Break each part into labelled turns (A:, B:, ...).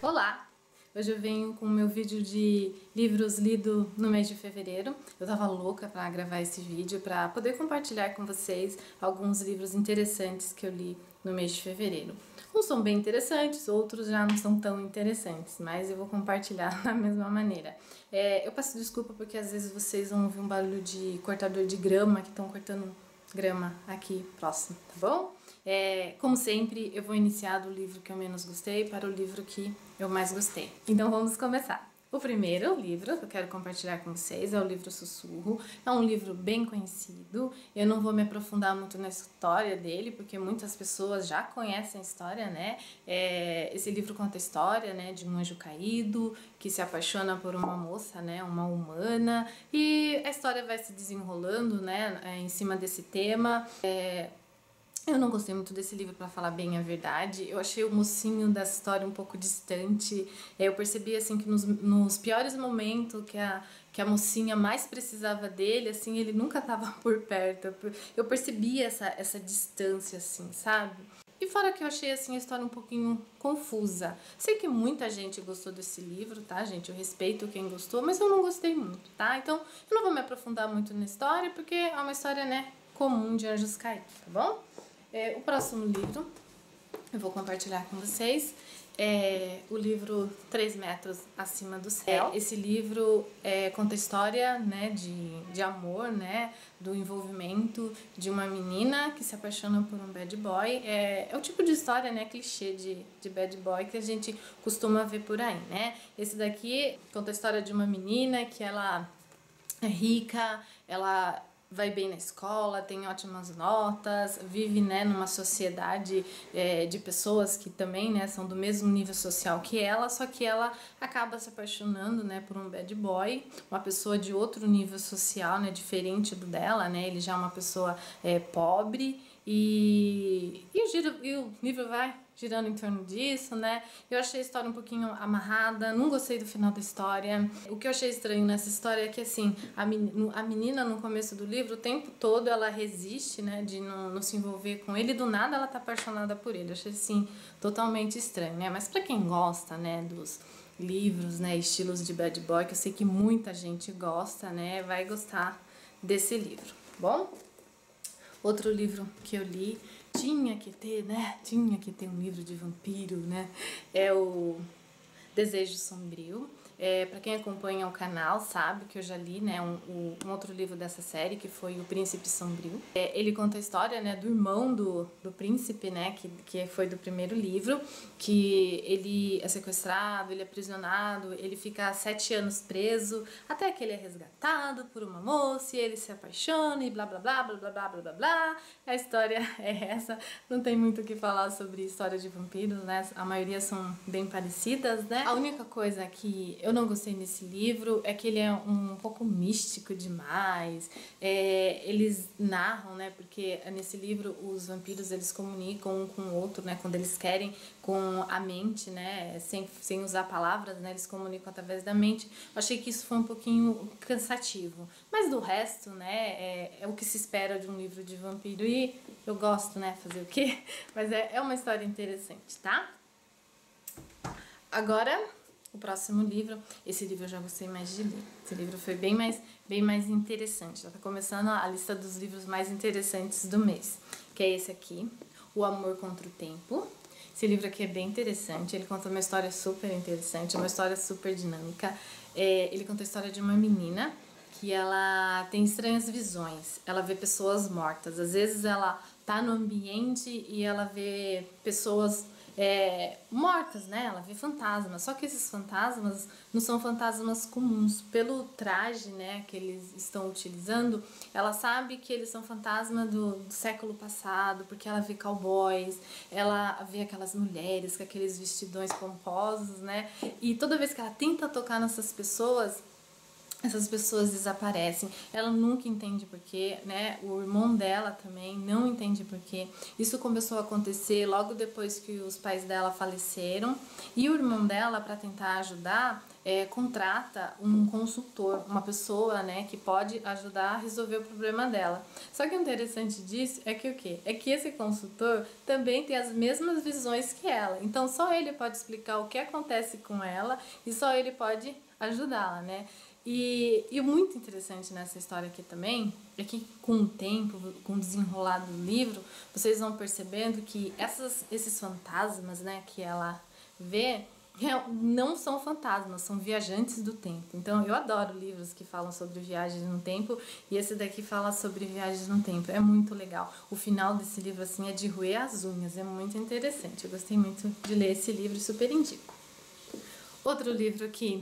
A: Olá! Hoje eu venho com o meu vídeo de livros lidos no mês de fevereiro. Eu tava louca pra gravar esse vídeo pra poder compartilhar com vocês alguns livros interessantes que eu li no mês de fevereiro. Uns são bem interessantes, outros já não são tão interessantes, mas eu vou compartilhar da mesma maneira. Eu peço desculpa porque às vezes vocês vão ouvir um barulho de cortador de grama, que estão cortando grama aqui próximo, tá bom? Como sempre, eu vou iniciar do livro que eu menos gostei para o livro que eu mais gostei. Então vamos começar. O primeiro livro que eu quero compartilhar com vocês é o livro Sussurro. É um livro bem conhecido. Eu não vou me aprofundar muito na história dele, porque muitas pessoas já conhecem a história, né? Esse livro conta a história, né, de um anjo caído que se apaixona por uma moça, né, uma humana. E a história vai se desenrolando, né, em cima desse tema. Eu não gostei muito desse livro, pra falar bem a verdade. Eu achei o mocinho da história um pouco distante. Eu percebi, assim, que nos piores momentos que a mocinha mais precisava dele, assim, ele nunca tava por perto. Eu percebi essa distância, assim, sabe? E fora que eu achei, assim, a história um pouquinho confusa. Sei que muita gente gostou desse livro, tá, gente? Eu respeito quem gostou, mas eu não gostei muito, tá? Então, eu não vou me aprofundar muito na história, porque é uma história, né, comum de anjos caídos, tá bom? O próximo livro eu vou compartilhar com vocês é o livro 3 metros acima do céu. Esse livro conta a história, né, de amor, né, do envolvimento de uma menina que se apaixona por um bad boy. É o tipo de história, né, clichê de bad boy que a gente costuma ver por aí, né? Esse daqui conta a história de uma menina que ela é rica, ela vai bem na escola, tem ótimas notas, vive, né, numa sociedade de pessoas que também, né, são do mesmo nível social que ela, só que ela acaba se apaixonando, né, por um bad boy, uma pessoa de outro nível social, né, diferente do dela, né, ele já é uma pessoa pobre e o livro vai girando em torno disso, né? Eu achei a história um pouquinho amarrada, não gostei do final da história. O que eu achei estranho nessa história é que, assim, a menina no começo do livro, o tempo todo ela resiste, né, de não se envolver com ele, e do nada ela tá apaixonada por ele. Eu achei, assim, totalmente estranho, né? Mas pra quem gosta, né, dos livros, né, estilos de bad boy, que eu sei que muita gente gosta, né, vai gostar desse livro, tá bom? Outro livro que eu li, tinha que ter, né? Tinha que ter um livro de vampiro, né? É o Desejo Sombrio. Pra quem acompanha o canal sabe que eu já li, né, um outro livro dessa série, que foi O Príncipe Sombrio. Ele conta a história, né, do irmão do príncipe, né, que foi do primeiro livro, que ele é sequestrado, ele é aprisionado, ele fica 7 anos preso, até que ele é resgatado por uma moça e ele se apaixona e blá blá blá blá blá blá blá blá blá. A história é essa, não tem muito o que falar sobre história de vampiros, né, a maioria são bem parecidas, né. A única coisa que eu não gostei nesse livro é que ele é um pouco místico demais. Eles narram, né, porque nesse livro os vampiros eles comunicam um com o outro, né, quando eles querem, com a mente, né, sem usar palavras, né, eles comunicam através da mente. Eu achei que isso foi um pouquinho cansativo, mas do resto, né, é o que se espera de um livro de vampiro e eu gosto, né, fazer o quê? Mas é uma história interessante, tá? Agora, o próximo livro, esse livro eu já gostei mais de ler. Esse livro foi bem mais interessante. Já tá começando a lista dos livros mais interessantes do mês, que é esse aqui, O Amor Contra o Tempo. Esse livro aqui é bem interessante, ele conta uma história super interessante, uma história super dinâmica. Ele conta a história de uma menina que ela tem estranhas visões, ela vê pessoas mortas. Às vezes ela tá no ambiente e ela vê pessoas mortas, né? Ela vê fantasmas, só que esses fantasmas não são fantasmas comuns. Pelo traje, né, que eles estão utilizando, ela sabe que eles são fantasmas do século passado, porque ela vê cowboys, ela vê aquelas mulheres com aqueles vestidões pomposos, né? E toda vez que ela tenta tocar nessas pessoas, essas pessoas desaparecem. Ela nunca entende porquê, né? O irmão dela também não entende porquê. Isso começou a acontecer logo depois que os pais dela faleceram. E o irmão dela, para tentar ajudar, contrata um consultor, uma pessoa, né, que pode ajudar a resolver o problema dela. Só que o interessante disso é que o quê? É que esse consultor também tem as mesmas visões que ela. Então só ele pode explicar o que acontece com ela e só ele pode ajudá-la, né? E o muito interessante nessa história aqui também é que com o tempo, com o desenrolar do livro, vocês vão percebendo que esses fantasmas, né, que ela vê, não são fantasmas, são viajantes do tempo. Então eu adoro livros que falam sobre viagens no tempo, e esse daqui fala sobre viagens no tempo. É muito legal. O final desse livro assim é de roer as unhas, é muito interessante. Eu gostei muito de ler esse livro e super indico. Outro livro que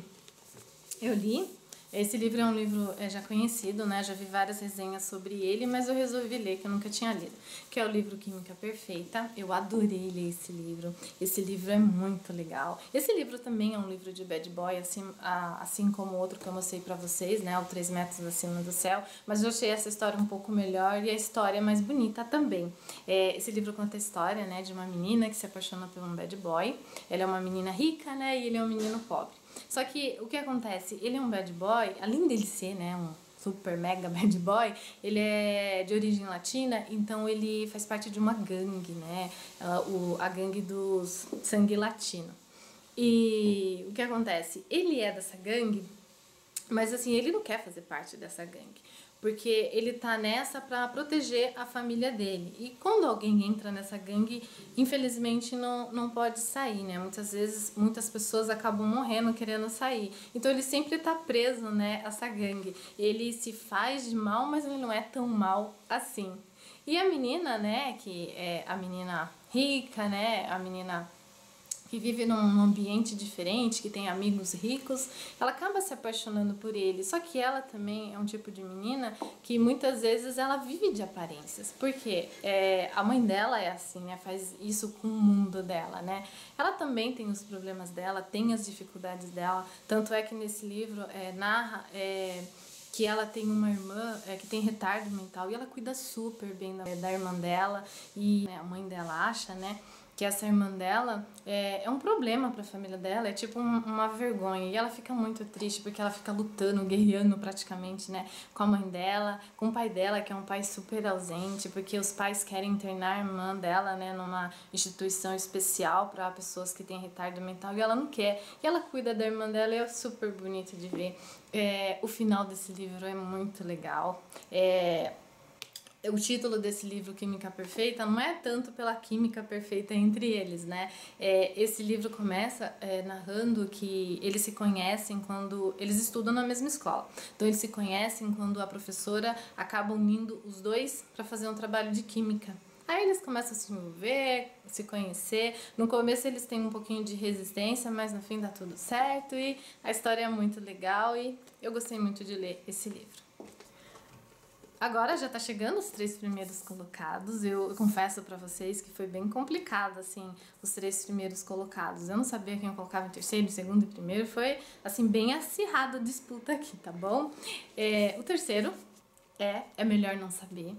A: eu li, esse livro é um livro já conhecido, né? Já vi várias resenhas sobre ele, mas eu resolvi ler, que eu nunca tinha lido, que é o livro Química Perfeita. Eu adorei ler esse livro. Esse livro é muito legal. Esse livro também é um livro de bad boy, assim como o outro que eu mostrei pra vocês, né? O 3 metros acima do céu. Mas eu achei essa história um pouco melhor e a história é mais bonita também. Esse livro conta a história, né, de uma menina que se apaixona por um bad boy. Ela é uma menina rica, né? E ele é um menino pobre. Só que o que acontece? Ele é um bad boy, além dele ser, né, um super mega bad boy, ele é de origem latina, então ele faz parte de uma gangue, né? A gangue dos sangue latino. E o que acontece? Ele é dessa gangue, mas assim, ele não quer fazer parte dessa gangue, porque ele tá nessa pra proteger a família dele. E quando alguém entra nessa gangue, infelizmente não pode sair, né? Muitas vezes, muitas pessoas acabam morrendo querendo sair. Então ele sempre tá preso, né, a essa gangue. Ele se faz de mal, mas ele não é tão mal assim. E a menina, né, que é a menina rica, né, a menina que vive num ambiente diferente, que tem amigos ricos, ela acaba se apaixonando por ele. Só que ela também é um tipo de menina que muitas vezes ela vive de aparências. Porque a mãe dela é assim, né? Faz isso com o mundo dela, né? Ela também tem os problemas dela, tem as dificuldades dela. Tanto é que nesse livro narra que ela tem uma irmã que tem retardo mental e ela cuida super bem da irmã dela. E a mãe dela acha, né, que essa irmã dela é um problema para a família dela, é tipo uma vergonha. E ela fica muito triste porque ela fica lutando, guerreando praticamente, né, com a mãe dela, com o pai dela, que é um pai super ausente, porque os pais querem internar a irmã dela, né, numa instituição especial para pessoas que têm retardo mental e ela não quer. E ela cuida da irmã dela e é super bonito de ver. O final desse livro é muito legal. O título desse livro, Química Perfeita, não é tanto pela química perfeita entre eles, né? Esse livro começa narrando que eles se conhecem quando eles estudam na mesma escola. Então eles se conhecem quando a professora acaba unindo os dois para fazer um trabalho de química. Aí eles começam a se envolver, se conhecer. No começo eles têm um pouquinho de resistência, mas no fim dá tudo certo e a história é muito legal e eu gostei muito de ler esse livro. Agora já tá chegando os 3 primeiros colocados. Eu confesso pra vocês que foi bem complicado, assim, os 3 primeiros colocados. Eu não sabia quem eu colocava em terceiro, segundo e primeiro. Foi, assim, bem acirrada a disputa aqui, tá bom? O terceiro é Melhor Não Saber.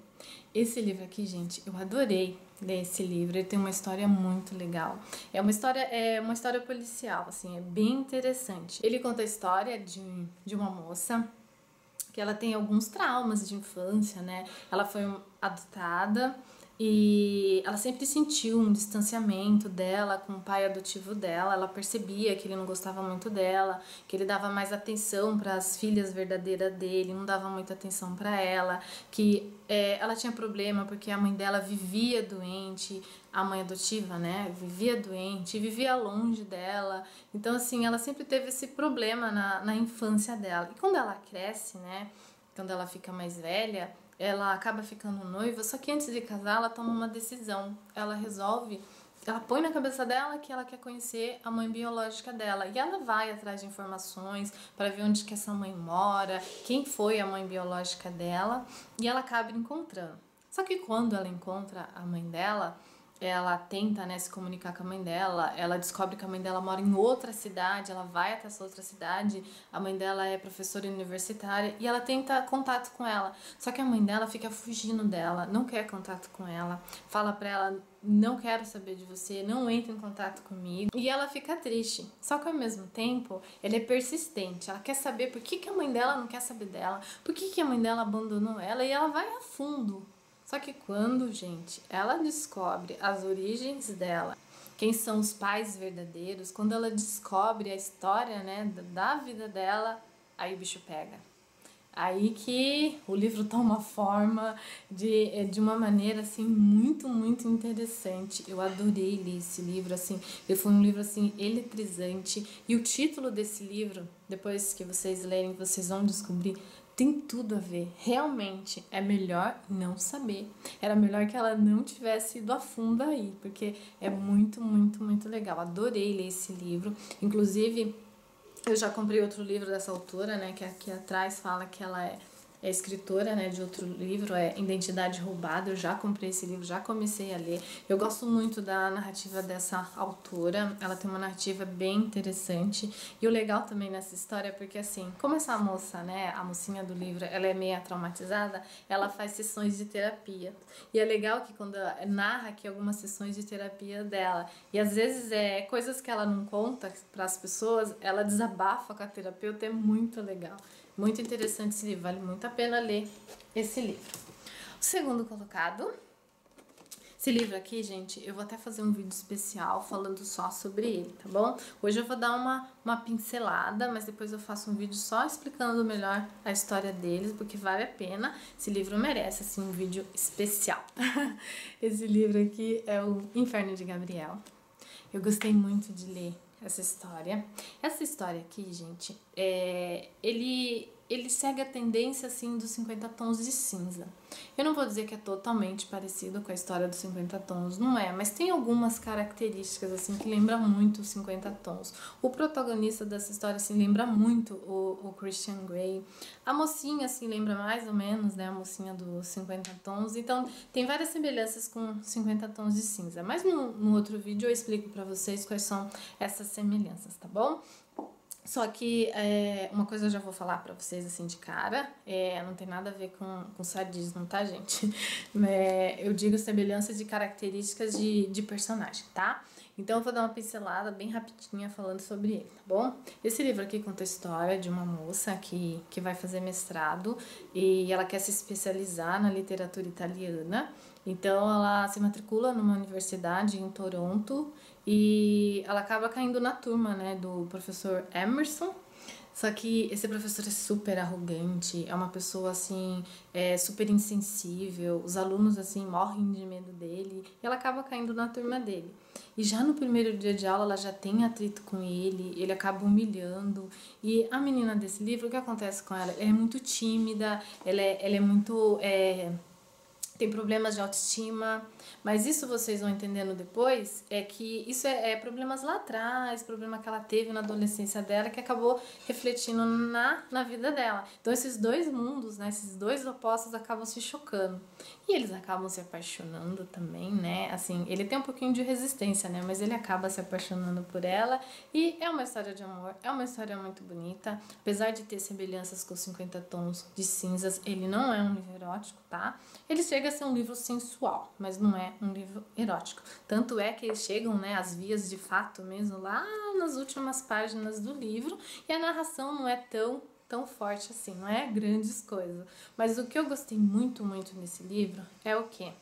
A: Esse livro aqui, gente, eu adorei ler esse livro. Ele tem uma história muito legal. É uma história policial, assim, é bem interessante. Ele conta a história de uma moça que ela tem alguns traumas de infância, né? Ela foi adotada e ela sempre sentiu um distanciamento dela com o pai adotivo dela. Ela percebia que ele não gostava muito dela, que ele dava mais atenção para as filhas verdadeiras dele, não dava muita atenção para ela, que ela tinha problema porque a mãe dela vivia doente, a mãe adotiva, né, vivia doente, vivia longe dela. Então, assim, ela sempre teve esse problema na infância dela. E quando ela cresce, né, quando ela fica mais velha, ela acaba ficando noiva, só que antes de casar ela toma uma decisão. Ela põe na cabeça dela que ela quer conhecer a mãe biológica dela. E ela vai atrás de informações para ver onde que essa mãe mora, quem foi a mãe biológica dela, e ela acaba encontrando. Só que quando ela encontra a mãe dela, ela tenta, né, se comunicar com a mãe dela, ela descobre que a mãe dela mora em outra cidade, ela vai até essa outra cidade, a mãe dela é professora universitária e ela tenta contato com ela. Só que a mãe dela fica fugindo dela, não quer contato com ela, fala pra ela: não quero saber de você, não entre em contato comigo. E ela fica triste. Só que ao mesmo tempo, ela é persistente. Ela quer saber por que a mãe dela não quer saber dela, por que a mãe dela abandonou ela, e ela vai a fundo. Só que quando, gente, ela descobre as origens dela, quem são os pais verdadeiros, quando ela descobre a história, né, da vida dela, aí o bicho pega. Aí que o livro toma forma de uma maneira, assim, muito, muito interessante. Eu adorei ler esse livro, assim, ele foi um livro, assim, eletrizante. E o título desse livro, depois que vocês lerem, vocês vão descobrir, tem tudo a ver. Realmente, é melhor não saber. Era melhor que ela não tivesse ido a fundo aí, porque é muito, muito, muito legal. Adorei ler esse livro. Inclusive, eu já comprei outro livro dessa autora, né, que aqui atrás fala que ela é escritora, né, de outro livro, é Identidade Roubada. Eu já comprei esse livro, já comecei a ler. Eu gosto muito da narrativa dessa autora, ela tem uma narrativa bem interessante. E o legal também nessa história é porque, assim, como essa moça, né, a mocinha do livro, ela é meio traumatizada, ela faz sessões de terapia. E é legal que quando ela narra aqui algumas sessões de terapia dela, e às vezes é coisas que ela não conta para as pessoas, ela desabafa com a terapeuta, é muito legal. Muito interessante esse livro, vale muito a pena ler esse livro. O segundo colocado, esse livro aqui, gente, eu vou até fazer um vídeo especial falando só sobre ele, tá bom? Hoje eu vou dar uma pincelada, mas depois eu faço um vídeo só explicando melhor a história deles, porque vale a pena. Esse livro merece, assim, um vídeo especial. Esse livro aqui é o Inferno de Gabriel. Eu gostei muito de ler essa história. Essa história aqui, gente, ele segue a tendência, assim, dos 50 tons de cinza. Eu não vou dizer que é totalmente parecido com a história dos 50 tons, não é, mas tem algumas características, assim, que lembram muito os 50 tons. O protagonista dessa história, assim, lembra muito o Christian Grey. A mocinha, assim, lembra mais ou menos, né, a mocinha dos 50 tons. Então, tem várias semelhanças com 50 tons de cinza. Mas no outro vídeo eu explico pra vocês quais são essas semelhanças, tá bom? Só que uma coisa eu já vou falar pra vocês assim de cara, não tem nada a ver com sadismo, tá, gente? Eu digo semelhança de características de personagem, tá? Então eu vou dar uma pincelada bem rapidinha falando sobre ele, tá bom? Esse livro aqui conta a história de uma moça que vai fazer mestrado e ela quer se especializar na literatura italiana. Então ela se matricula numa universidade em Toronto e ela acaba caindo na turma, né, do professor Emerson. Só que esse professor é super arrogante, é uma pessoa assim, super insensível, os alunos assim morrem de medo dele e ela acaba caindo na turma dele. E já no primeiro dia de aula ela já tem atrito com ele acaba humilhando. E a menina desse livro, o que acontece com ela? Ela é muito tímida, ela é muito... tem problemas de autoestima, mas isso vocês vão entendendo depois, é que isso é problemas lá atrás, problema que ela teve na adolescência dela, que acabou refletindo na vida dela. Então esses dois mundos, né, esses dois opostos acabam se chocando. E eles acabam se apaixonando também, né, assim, ele tem um pouquinho de resistência, né, mas ele acaba se apaixonando por ela, e é uma história de amor, é uma história muito bonita, apesar de ter semelhanças com 50 tons de cinzas, ele não é um livro erótico, tá? Ele chega a ser um livro sensual, mas não é um livro erótico. Tanto é que eles chegam, né, às vias de fato mesmo lá nas últimas páginas do livro, e a narração não é tão forte assim, não é grandes coisas. Mas o que eu gostei muito, muito nesse livro é o quê?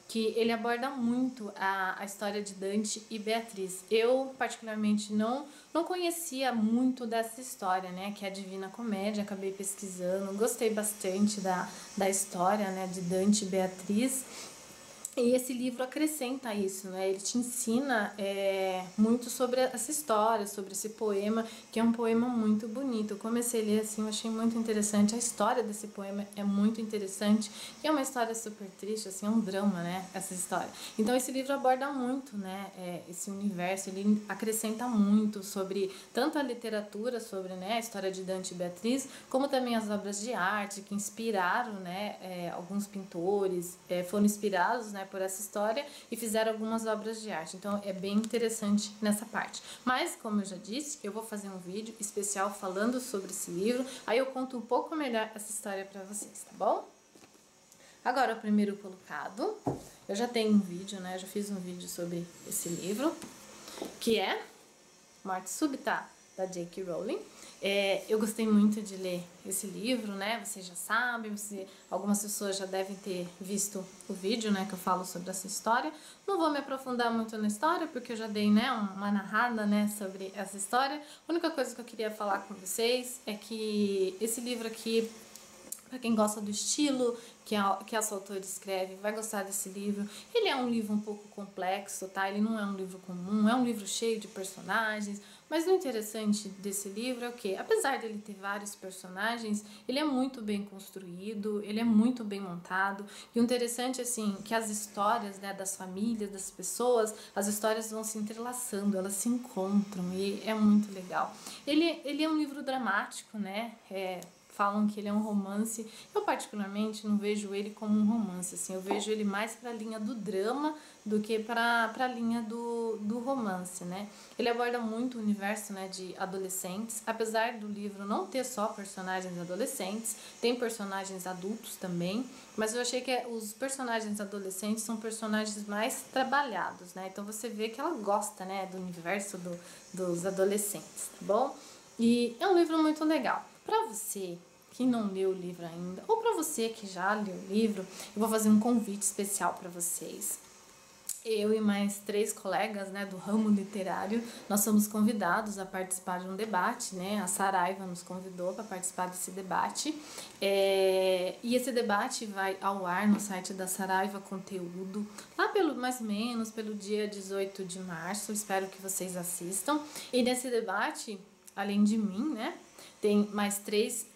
A: Que ele aborda muito a história de Dante e Beatriz. Eu, particularmente, não conhecia muito dessa história, né, que é a Divina Comédia, acabei pesquisando, gostei bastante da história, né, de Dante e Beatriz. E esse livro acrescenta isso, né? Ele te ensina muito sobre essa história, sobre esse poema, que é um poema muito bonito. Eu comecei a ler assim, eu achei muito interessante. A história desse poema é muito interessante. E é uma história super triste, assim, é um drama, né? Essa história. Então esse livro aborda muito, né? Esse universo, ele acrescenta muito sobre tanto a literatura, sobre, né, a história de Dante e Beatriz, como também as obras de arte que inspiraram, né? Alguns pintores foram inspirados, né, por essa história e fizeram algumas obras de arte. Então é bem interessante nessa parte. Mas, como eu já disse, eu vou fazer um vídeo especial falando sobre esse livro, aí eu conto um pouco melhor essa história para vocês, tá bom? Agora, o primeiro colocado, eu já tenho um vídeo, né? Eu já fiz um vídeo sobre esse livro, que é Morte Súbita, da J.K. Rowling. Eu gostei muito de ler esse livro, né? Vocês já sabem, algumas pessoas já devem ter visto o vídeo, né? Que eu falo sobre essa história. Não vou me aprofundar muito na história, porque eu já dei, né, uma narrada, né, sobre essa história. A única coisa que eu queria falar com vocês é que esse livro aqui, para quem gosta do estilo que essa autora escreve, vai gostar desse livro. Ele é um livro um pouco complexo, tá? Ele não é um livro comum, é um livro cheio de personagens. Mas o interessante desse livro é o quê? Apesar dele ter vários personagens, ele é muito bem construído, ele é muito bem montado. E o interessante, assim, que as histórias, né, das famílias, das pessoas, as histórias vão se entrelaçando, elas se encontram e é muito legal. Ele é um livro dramático, né? Falam que ele é um romance. Eu particularmente não vejo ele como um romance, assim, eu vejo ele mais para a linha do drama do que para a linha do romance, né? Ele aborda muito o universo, né, de adolescentes, apesar do livro não ter só personagens adolescentes, tem personagens adultos também, mas eu achei que os personagens adolescentes são personagens mais trabalhados, né? Então você vê que ela gosta, né, do universo dos adolescentes, tá bom? E é um livro muito legal. Para você que não leu o livro ainda, ou para você que já leu o livro, eu vou fazer um convite especial para vocês. Eu e mais 3 colegas, né, do ramo literário, nós somos convidados a participar de um debate, né? A Saraiva nos convidou para participar desse debate. E esse debate vai ao ar no site da Saraiva Conteúdo, lá mais ou menos pelo dia 18 de março. Espero que vocês assistam. E nesse debate, além de mim, né, tem mais três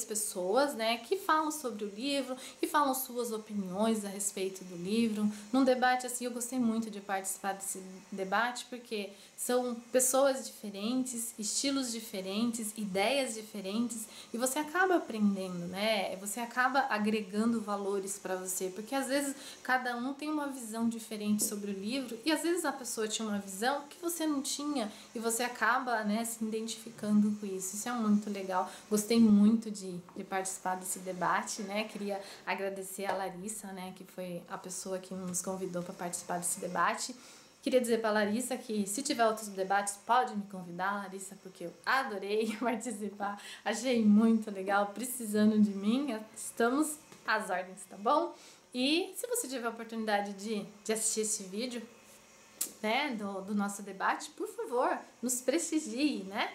A: pessoas, né, que falam sobre o livro e falam suas opiniões a respeito do livro. Num debate assim, eu gostei muito de participar desse debate, porque são pessoas diferentes, estilos diferentes, ideias diferentes, e você acaba aprendendo, né? Você acaba agregando valores para você, porque às vezes cada um tem uma visão diferente sobre o livro, e às vezes a pessoa tinha uma visão que você não tinha, e você acaba, né, se identificando com isso. Isso é muito legal. Gostei muito de participar desse debate, né? Queria agradecer a Larissa, né, que foi a pessoa que nos convidou para participar desse debate. Queria dizer para a Larissa que se tiver outros debates, pode me convidar, Larissa, porque eu adorei participar. Achei muito legal, precisando de mim, estamos às ordens, tá bom? E se você tiver a oportunidade de assistir esse vídeo, né, do nosso debate, por favor, nos prestigie, né?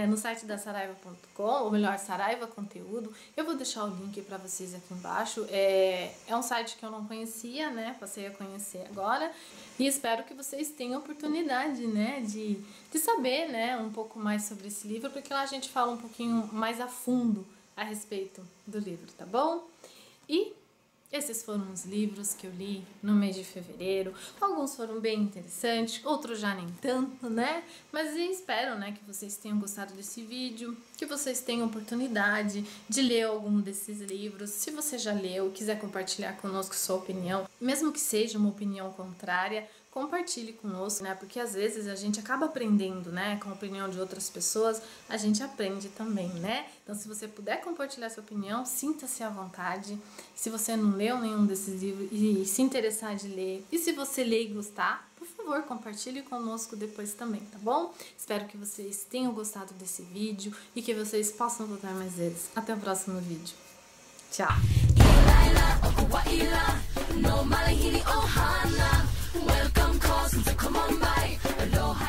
A: No site da Saraiva.com, ou melhor, Saraiva Conteúdo. Eu vou deixar o link para vocês aqui embaixo. É um site que eu não conhecia, né? Passei a conhecer agora. E espero que vocês tenham oportunidade, né, de saber, né, um pouco mais sobre esse livro, porque lá a gente fala um pouquinho mais a fundo a respeito do livro, tá bom? E esses foram os livros que eu li no mês de fevereiro. Alguns foram bem interessantes, outros já nem tanto, né? Mas eu espero, né, que vocês tenham gostado desse vídeo, que vocês tenham oportunidade de ler algum desses livros. Se você já leu e quiser compartilhar conosco sua opinião, mesmo que seja uma opinião contrária, compartilhe conosco, né? Porque às vezes a gente acaba aprendendo, né? Com a opinião de outras pessoas, a gente aprende também, né? Então, se você puder compartilhar sua opinião, sinta-se à vontade. Se você não leu nenhum desses livros e se interessar de ler, e se você ler e gostar, por favor, compartilhe conosco depois também, tá bom? Espero que vocês tenham gostado desse vídeo e que vocês possam voltar mais vezes. Até o próximo vídeo. Tchau! Welcome, cause come on by.